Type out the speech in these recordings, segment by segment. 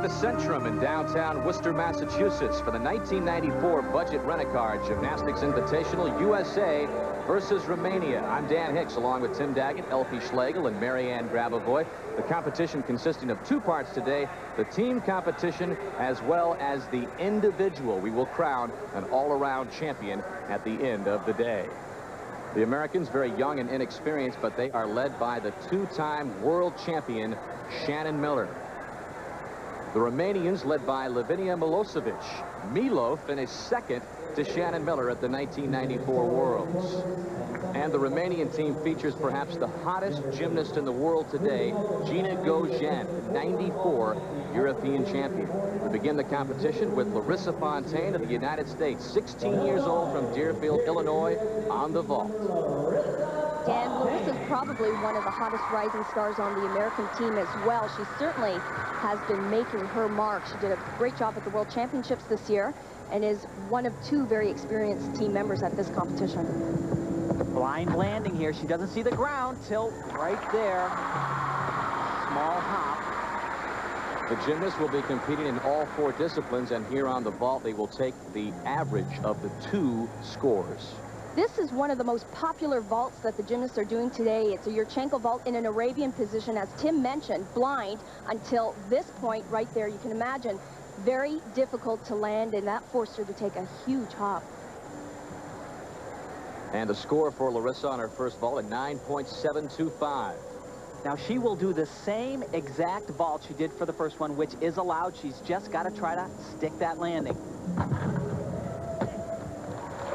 at the Centrum in downtown Worcester, Massachusetts for the 1994 Budget Rent-A-Car Gymnastics Invitational USA versus Romania. I'm Dan Hicks along with Tim Daggett, Elfie Schlegel, and Marianne Grabavoy. The competition consisting of two parts today, the team competition as well as the individual. We will crown an all-around champion at the end of the day. The Americans very young and inexperienced, but they are led by the two-time world champion, Shannon Miller. The Romanians led by Lavinia Milosevic. Milo finished second to Shannon Miller at the 1994 Worlds. And the Romanian team features perhaps the hottest gymnast in the world today, Gina Gojen, 94 European champion. We begin the competition with Larissa Fontaine of the United States, 16 years old from Deerfield, Illinois, on the vault. Dan, Larissa's probably one of the hottest rising stars on the American team as well. She certainly has been making her mark. She did a great job at the World Championships this year and is one of two very experienced team members at this competition. Blind landing here. She doesn't see the ground. Tilt right there. Small hop. The gymnasts will be competing in all four disciplines, and here on the vault they will take the average of the two scores. This is one of the most popular vaults that the gymnasts are doing today. It's a Yurchenko vault in an Arabian position, as Tim mentioned, blind until this point right there. You can imagine, very difficult to land, and that forced her to take a huge hop. And the score for Larissa on her first vault at 9.725. Now she will do the same exact vault she did for the first one, which is allowed. She's just got to try to stick that landing.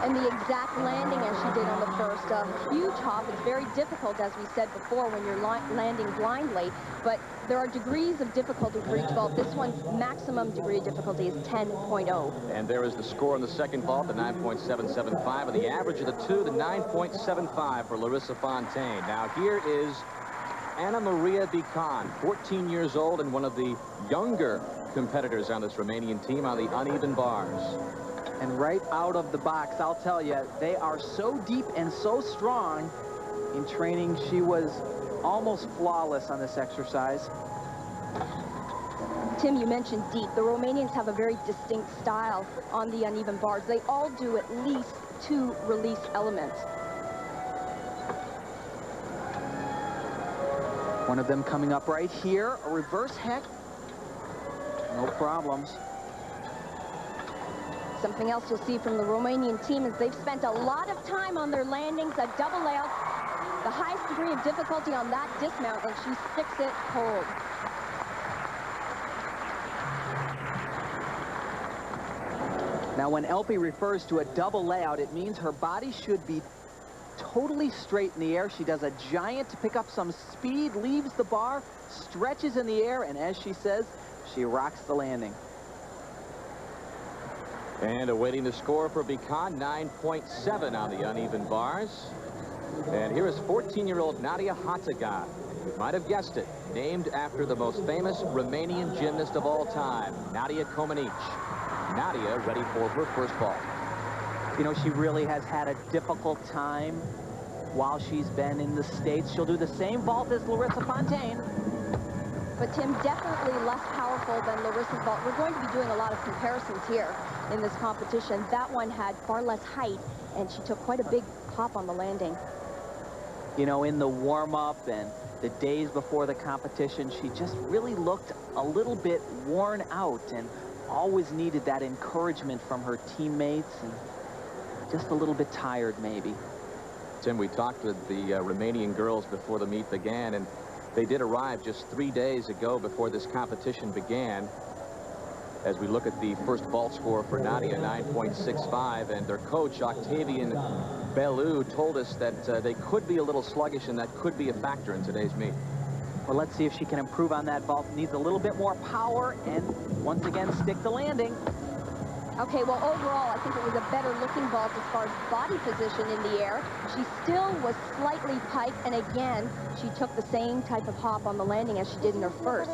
And the exact landing as she did on the first. A huge hop. It's very difficult, as we said before, when you're landing blindly. But there are degrees of difficulty for each vault. This one's maximum degree of difficulty is 10.0. And there is the score on the second vault, the 9.775. And the average of the two, the 9.75 for Larissa Fontaine. Now here is Anna Maria Bican, 14 years old and one of the younger competitors on this Romanian team on the uneven bars. And right out of the box, I'll tell you, they are so deep and so strong. In training, she was almost flawless on this exercise. Tim, you mentioned deep. The Romanians have a very distinct style on the uneven bars. They all do at least two release elements. One of them coming up right here, a reverse heck. No problems. Something else you'll see from the Romanian team is they've spent a lot of time on their landings, a double layout, the highest degree of difficulty on that dismount, and she sticks it cold. Now, when Elfie refers to a double layout, it means her body should be totally straight in the air. She does a giant to pick up some speed, leaves the bar, stretches in the air, and as she says, she rocks the landing. And awaiting the score for Bican, 9.7 on the uneven bars. And here is 14-year-old Nadia Hatagan. You might have guessed it, named after the most famous Romanian gymnast of all time, Nadia Comaneci. Nadia ready for her first vault. You know, she really has had a difficult time while she's been in the States. She'll do the same vault as Larissa Fontaine. But Tim, definitely less powerful than Larissa's vault. We're going to be doing a lot of comparisons here in this competition. That one had far less height, and she took quite a big hop on the landing. You know, in the warm-up and the days before the competition, she just really looked a little bit worn out and always needed that encouragement from her teammates and just a little bit tired, maybe. Tim, we talked with the Romanian girls before the meet began, and they did arrive just 3 days ago before this competition began. As we look at the first vault score for Nadia, 9.65, and their coach, Octavian Bellew, told us that they could be a little sluggish, and that could be a factor in today's meet. Well, let's see if she can improve on that vault. Needs a little bit more power, and once again, stick the landing. Okay, well, overall, I think it was a better looking vault as far as body position in the air. She still was slightly piked, and again, she took the same type of hop on the landing as she did in her first.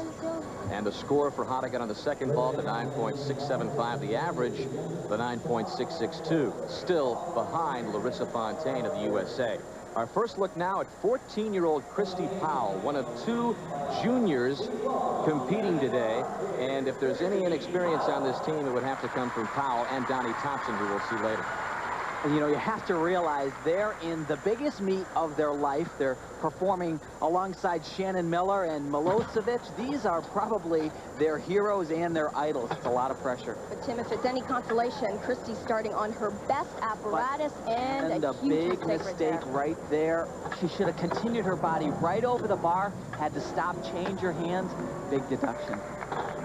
And the score for Hatagan on the second vault, the 9.675. The average, the 9.662. Still behind Larissa Fontaine of the USA. Our first look now at 14-year-old Christy Powell, one of 2 juniors competing today. And if there's any inexperience on this team, it would have to come from Powell and Donnie Thompson, who we'll see later. And, you know, you have to realize they're in the biggest meet of their life. They're performing alongside Shannon Miller and Milosevic. These are probably their heroes and their idols. It's a lot of pressure. But, Tim, if it's any consolation, Christy's starting on her best apparatus, and a huge big mistake right there. She should have continued her body right over the bar, had to stop, change her hands. Big deduction.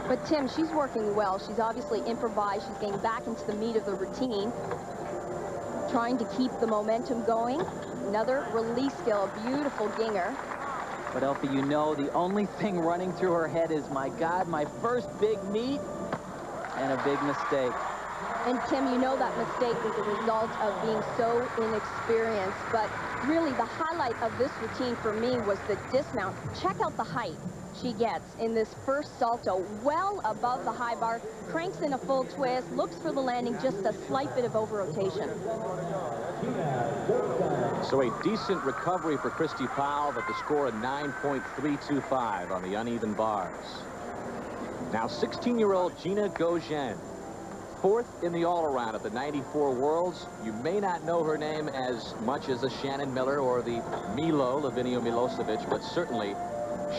But, Tim, she's working well. She's obviously improvised. She's getting back into the meat of the routine, trying to keep the momentum going. Another release skill, a beautiful ginger. But, Elfie, you know, the only thing running through her head is, my God, my first big meet, and a big mistake. And, Tim, you know that mistake was a result of being so inexperienced. But really, the highlight of this routine for me was the dismount. Check out the height she gets in this first salto, well above the high bar, cranks in a full twist, looks for the landing, just a slight bit of over-rotation. So a decent recovery for Christy Powell, but the score of 9.325 on the uneven bars. Now 16-year-old Gina Gogin, 4th in the all-around at the 94 Worlds. You may not know her name as much as the Shannon Miller or the Lavinio Milosevic, but certainly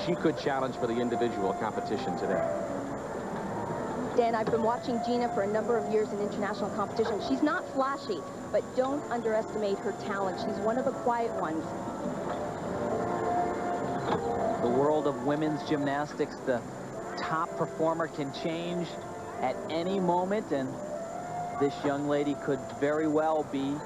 she could challenge for the individual competition today. Dan, I've been watching Gina for a number of years in international competition. She's not flashy, but don't underestimate her talent. She's one of the quiet ones. The world of women's gymnastics, the top performer can change at any moment, and this young lady could very well be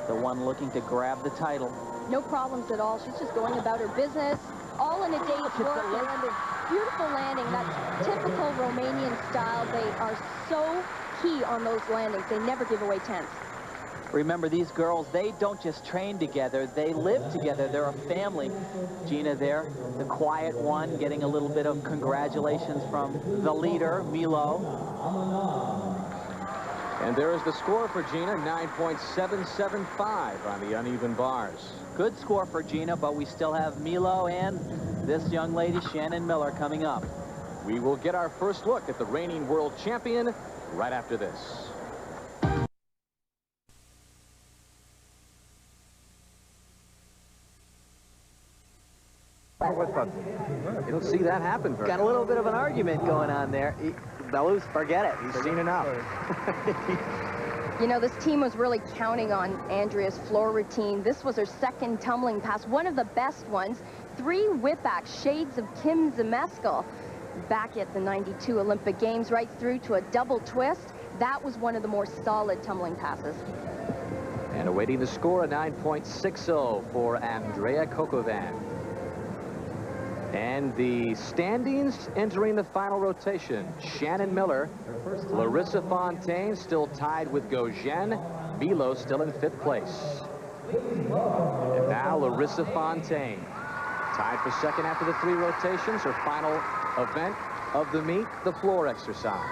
the one looking to grab the title. No problems at all. She's just going about her business, all in a day's work, and a beautiful landing. That's typical Romanian style. They are so key on those landings. They never give away tenths. Remember, these girls, they don't just train together, they live together. They're a family. Gina there, the quiet one, getting a little bit of congratulations from the leader, Milo. And there is the score for Gina, 9.775 on the uneven bars. Good score for Gina, but we still have Milo and this young lady, Shannon Miller, coming up. We will get our first look at the reigning world champion right after this. You don't see that happen very Got a little bit of an argument going on there. Bellows, forget it. He's seen enough. You know, this team was really counting on Andrea's floor routine. This was her second tumbling pass, one of the best ones. 3 whip-backs, shades of Kim Zemeskel. Back at the 92 Olympic Games, right through to a double twist. That was one of the more solid tumbling passes. And awaiting the score, a 9.60 for Andrea Kokovan. And the standings entering the final rotation. Shannon Miller, Larissa Fontaine still tied with Gogin, Milo still in 5th place. And now Larissa Fontaine, tied for 2nd after the 3 rotations, her final event of the meet, the floor exercise.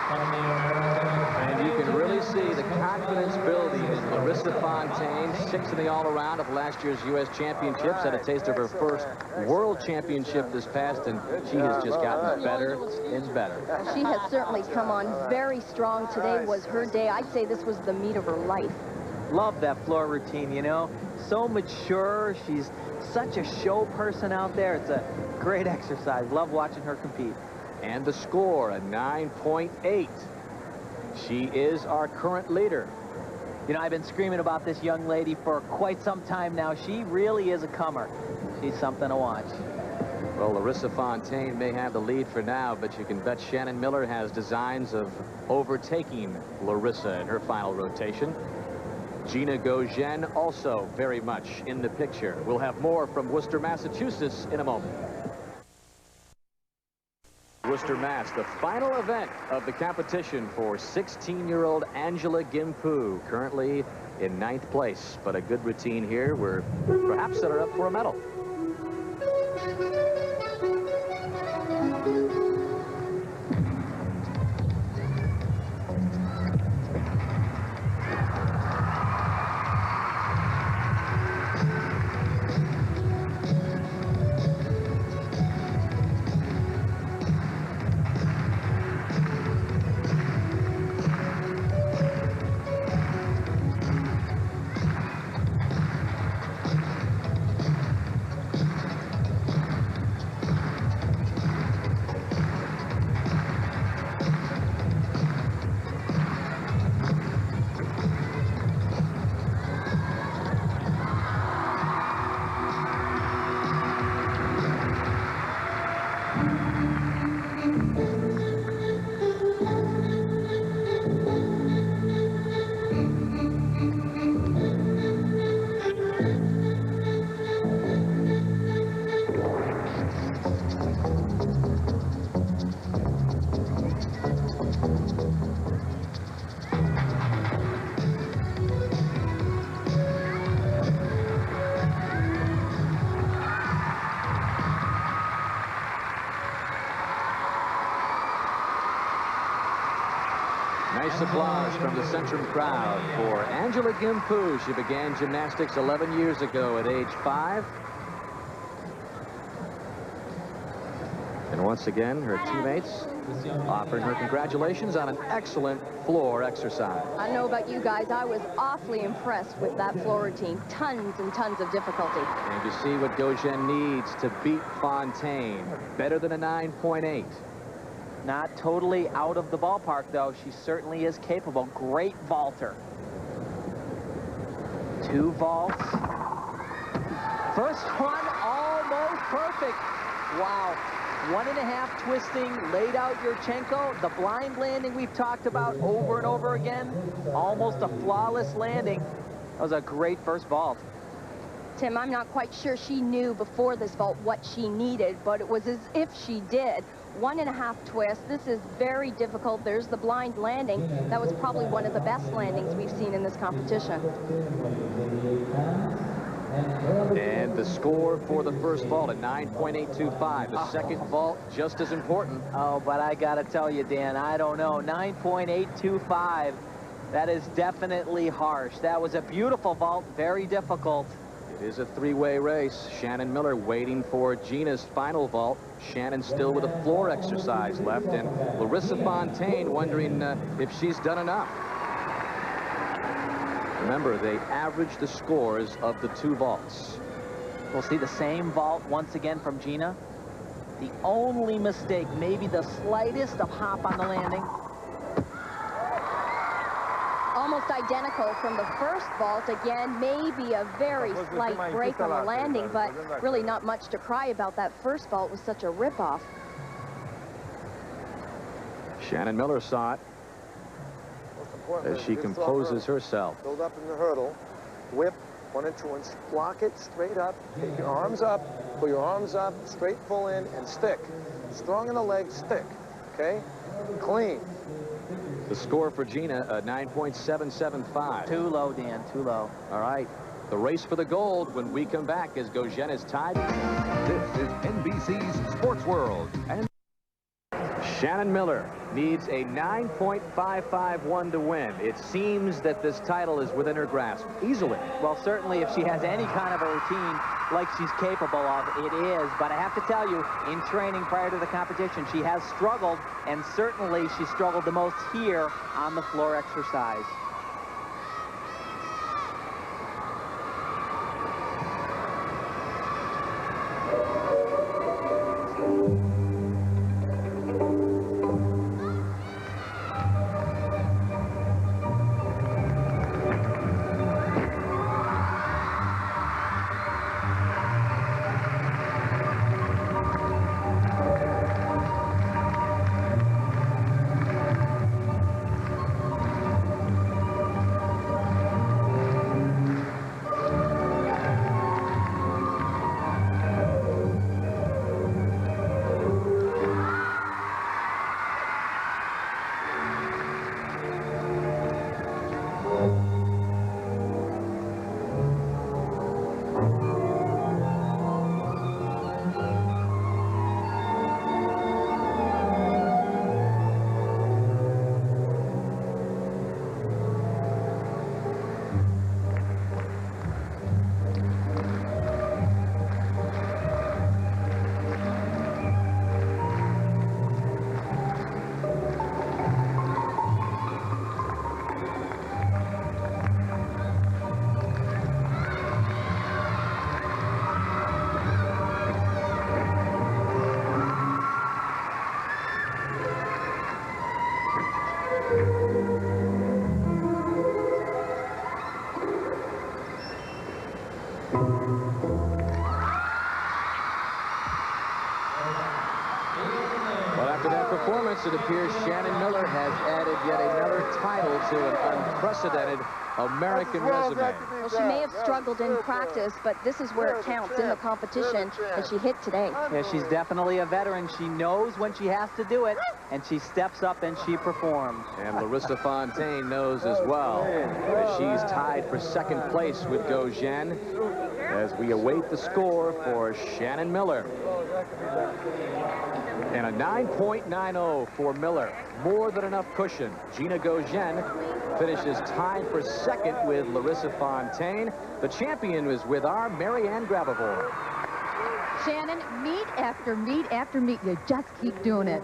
And you can really see the confidence building in Larissa Fontaine, 6th in the all-around of last year's U.S. Championships. Had a taste of her first World Championship this past, and she has just gotten better and better. She has certainly come on very strong. Today was her day. I'd say this was the meet of her life. Love that floor routine, you know. So mature. She's such a show person out there. It's a great exercise. Love watching her compete. And the score, a 9.8. She is our current leader. You know, I've been screaming about this young lady for quite some time now. She really is a comer. She's something to watch. Well, Larissa Fontaine may have the lead for now, but you can bet Shannon Miller has designs of overtaking Larissa in her final rotation. Gina Gauguin also very much in the picture. We'll have more from Worcester, Massachusetts in a moment. Worcester, Mass, the final event of the competition for 16-year-old Angela Gimpu, currently in 9th place. But a good routine here. We're perhaps set her up for a medal. Nice applause from the Centrum crowd for Angela Gimpu. She began gymnastics 11 years ago at age 5. And once again, her teammates offering her congratulations on an excellent floor exercise. I don't know about you guys, I was awfully impressed with that floor routine. Tons and tons of difficulty. And you see what Gauguin needs to beat Fontaine. Better than a 9.8. Not totally out of the ballpark, though. She certainly is capable. Great vaulter. 2 vaults. First one, almost perfect. Wow. 1.5 twisting, laid out Yurchenko. The blind landing we've talked about over and over again. Almost a flawless landing. That was a great first vault. Tim, I'm not quite sure she knew before this vault what she needed, but it was as if she did. 1.5 twists. This is very difficult. There's the blind landing. That was probably one of the best landings we've seen in this competition. And the score for the first vault at 9.825. The second vault just as important. Oh, but I gotta tell you, Dan, I don't know. 9.825. That is definitely harsh. That was a beautiful vault, very difficult. It is a 3-way race. Shannon Miller waiting for Gina's final vault. Shannon still with a floor exercise left, and Larissa Fontaine wondering if she's done enough. Remember, they average the scores of the 2 vaults. We'll see the same vault once again from Gina. The only mistake, maybe the slightest of hop on the landing. Almost identical from the first vault. Again, maybe a very slight break on the landing, but really not much to cry about. That first vault was such a rip-off. Shannon Miller saw it as she composes herself. Build up in the hurdle, whip 1 and 2 inch, block it straight up, take your arms up, pull your arms up, straight pull in, and stick. Strong in the legs, stick, okay? Clean. The score for Gina, 9.775. Too low, Dan, too low. All right, the race for the gold when we come back as Gauguin is tied. This is NBC's Sports World. And Shannon Miller needs a 9.551 to win. It seems that this title is within her grasp easily. Well, certainly if she has any kind of a routine like she's capable of, it is. But I have to tell you, in training prior to the competition, she has struggled, and certainly she struggled the most here on the floor exercise. It appears Shannon Miller has added yet another title to an unprecedented American resume. Well, she may have struggled in practice, but this is where it counts in the competition, and she hit today. Yeah, she's definitely a veteran. She knows when she has to do it, and she steps up and she performs. And Larissa Fontaine knows as well, as she's tied for second place with Gauguin as we await the score for Shannon Miller. And a 9.90 for Miller. More than enough cushion. Gina Gauguin finishes tied for second with Larissa Fontaine. The champion is with our Marianne Grabavoy. Shannon, meet after meet after meet. You just keep doing it.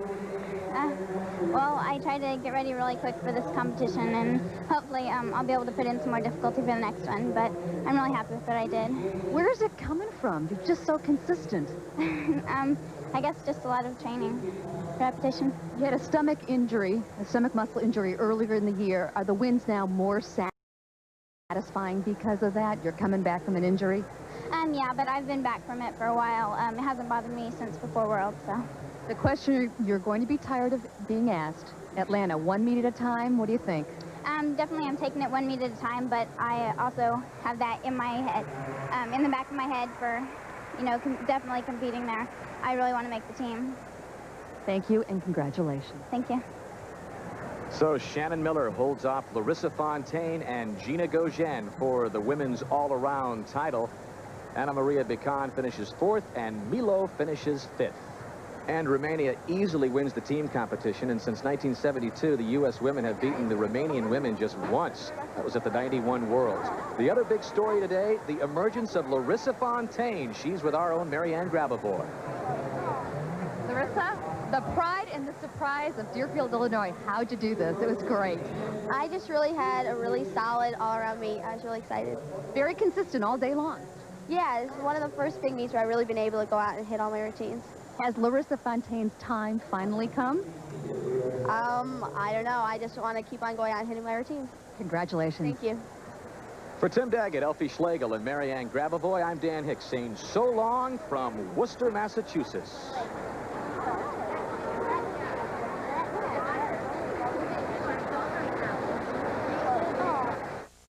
Well, I tried to get ready really quick for this competition, and hopefully I'll be able to put in some more difficulty for the next one, but I'm really happy with what I did. Where is it coming from? You're just so consistent. I guess just a lot of training, repetition. You had a stomach injury, a stomach muscle injury earlier in the year. Are the wins now more satisfying because of that? You're coming back from an injury? Yeah, but I've been back from it for a while. It hasn't bothered me since before Worlds, so. The question you're going to be tired of being asked, Atlanta, 1 meet at a time, what do you think? Definitely I'm taking it 1 meet at a time, but I also have that in my head, in the back of my head for, you know, definitely competing there. I really want to make the team. Thank you and congratulations. Thank you. So Shannon Miller holds off Larissa Fontaine and Gina Gauguin for the women's all-around title. Anna Maria Bican finishes 4th and Milo finishes 5th. And Romania easily wins the team competition, and since 1972, the U.S. women have beaten the Romanian women just once. That was at the '91 Worlds. The other big story today, the emergence of Larissa Fontaine. She's with our own Marianne Grabavoy. Larissa, the pride and the surprise of Deerfield, Illinois. How'd you do this? It was great. I just really had a really solid all-around meet. I was really excited. Very consistent all day long. Yeah, it's one of the first big meets where I've really been able to go out and hit all my routines. Has Larissa Fontaine's time finally come? I don't know. I just want to keep on going out and hitting my routines. Congratulations. Thank you. For Tim Daggett, Elfie Schlegel, and Marianne Grabavoy, I'm Dan Hicks saying so long from Worcester, Massachusetts.